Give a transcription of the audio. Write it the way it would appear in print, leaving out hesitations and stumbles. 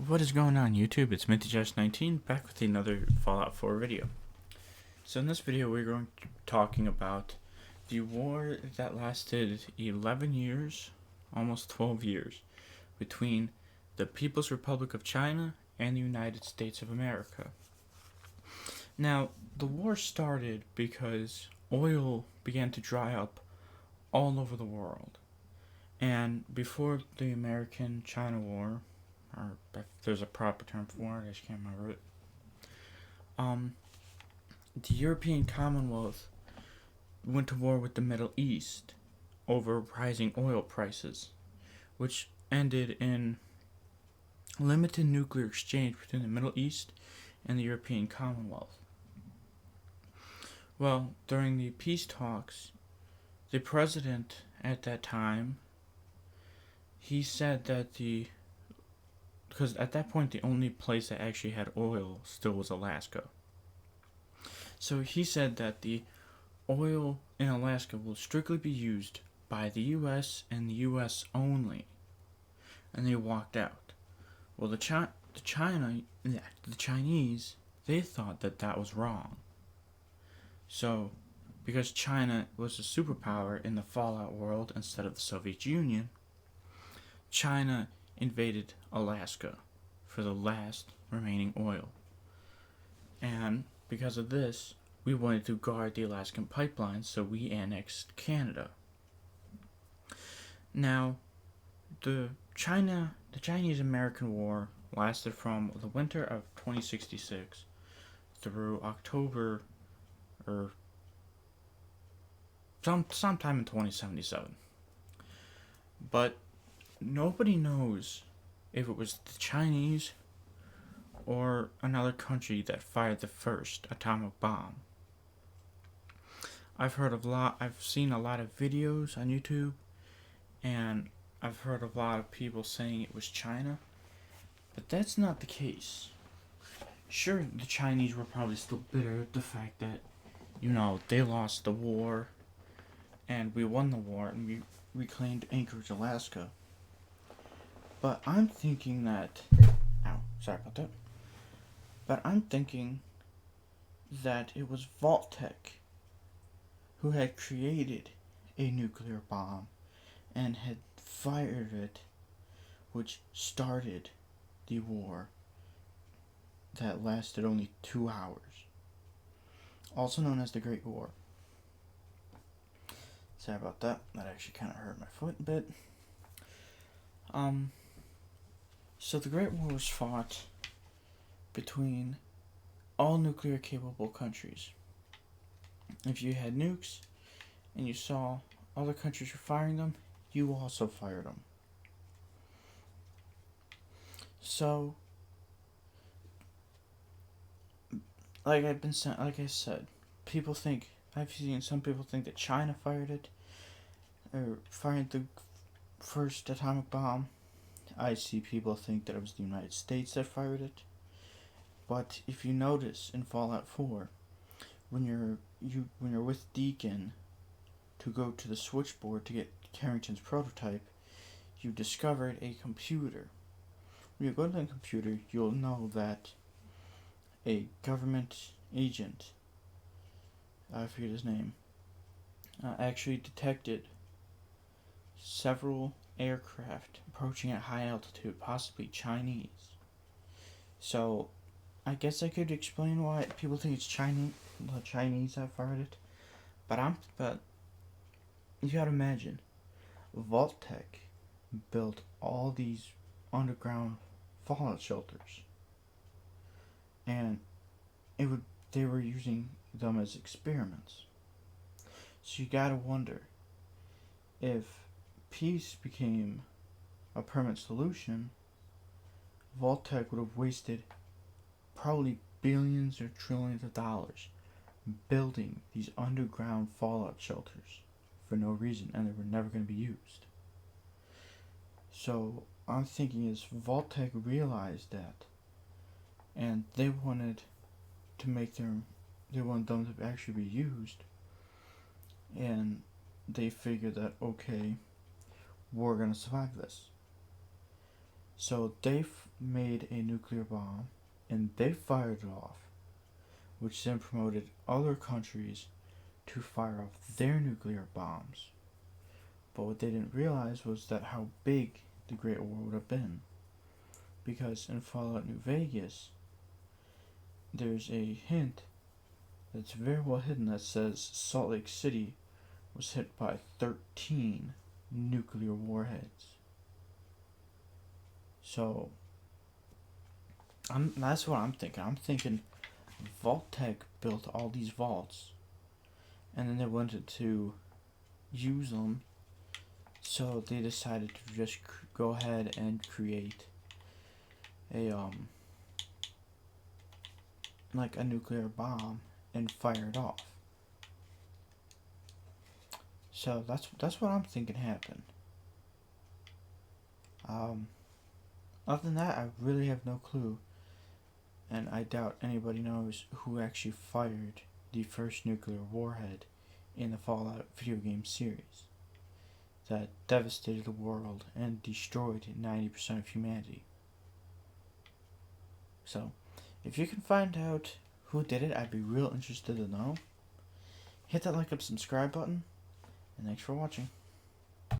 What is going on YouTube? It's MintyJosh19 back with another Fallout 4 video. So in this video we're going to be talking about the war that lasted 11 years, almost 12 years, between the People's Republic of China and the United States of America. Now, the war started because oil began to dry up all over the world. And before the American-China War, or if there's a proper term for it, I just can't remember it. The European Commonwealth went to war with the Middle East over rising oil prices, which ended in limited nuclear exchange between the Middle East and the European Commonwealth. Well, during the peace talks, the president at that time, he said that because at that point the only place that actually had oil still was Alaska. So he said that the oil in Alaska will strictly be used by the U.S. and the U.S. only. And they walked out. Well, the Chinese, they thought that that was wrong. So, because China was a superpower in the Fallout world instead of the Soviet Union, China invaded Alaska for the last remaining oil. And because of this, we wanted to guard the Alaskan pipeline, so we annexed Canada. Now, the Chinese-American War lasted from the winter of 2066 through October, or sometime in 2077. But nobody knows if it was the Chinese or another country that fired the first atomic bomb. I've seen a lot of videos on YouTube, and I've heard a lot of people saying it was China, but that's not the case. Sure, the Chinese were probably still bitter at the fact that, they lost the war, and we won the war, and we reclaimed Anchorage, Alaska. But I'm thinking that, But I'm thinking that it was Vault-Tec who had created a nuclear bomb and had fired it, which started the war that lasted only 2 hours, also known as the Great War. Sorry about that. That actually kind of hurt my foot a bit. So the Great War was fought between all nuclear capable countries. If you had nukes and you saw other countries were firing them, you also fired them. So, like I said, I've seen some people think that China fired it, or fired the first atomic bomb. I see people think that it was the United States that fired it. But if you notice in Fallout 4, when you're with Deacon to go to the switchboard to get Carrington's prototype, you discovered a computer. When you go to the computer, you'll know that a government agent, I forget his name, actually detected several aircraft approaching at high altitude, possibly Chinese. So, I guess I could explain why people think it's the Chinese that fired it. But you gotta imagine, Vault-Tec built all these underground fallout shelters, and they were using them as experiments. So you gotta wonder, if peace became a permanent solution, Vault-Tec would have wasted probably billions or trillions of dollars building these underground fallout shelters for no reason, and they were never going to be used. So I'm thinking is Vault-Tec realized that, and they wanted them to actually be used, and they figured that, okay, we're going to survive this. So they made a nuclear bomb and they fired it off, which then promoted other countries to fire off their nuclear bombs. But what they didn't realize was that how big the Great War would have been. Because in Fallout New Vegas, there's a hint that's very well hidden that says Salt Lake City was hit by 13 nuclear warheads. So, that's what I'm thinking. I'm thinking Vault-Tec built all these vaults, and then they wanted to use them, so they decided to just go ahead and create a like a nuclear bomb and fire it off. So that's what I'm thinking happened. Other than that, I really have no clue, and I doubt anybody knows who actually fired the first nuclear warhead in the Fallout video game series that devastated the world and destroyed 90% of humanity. So, if you can find out who did it, I'd be real interested to know. Hit that like and subscribe button, and thanks for watching.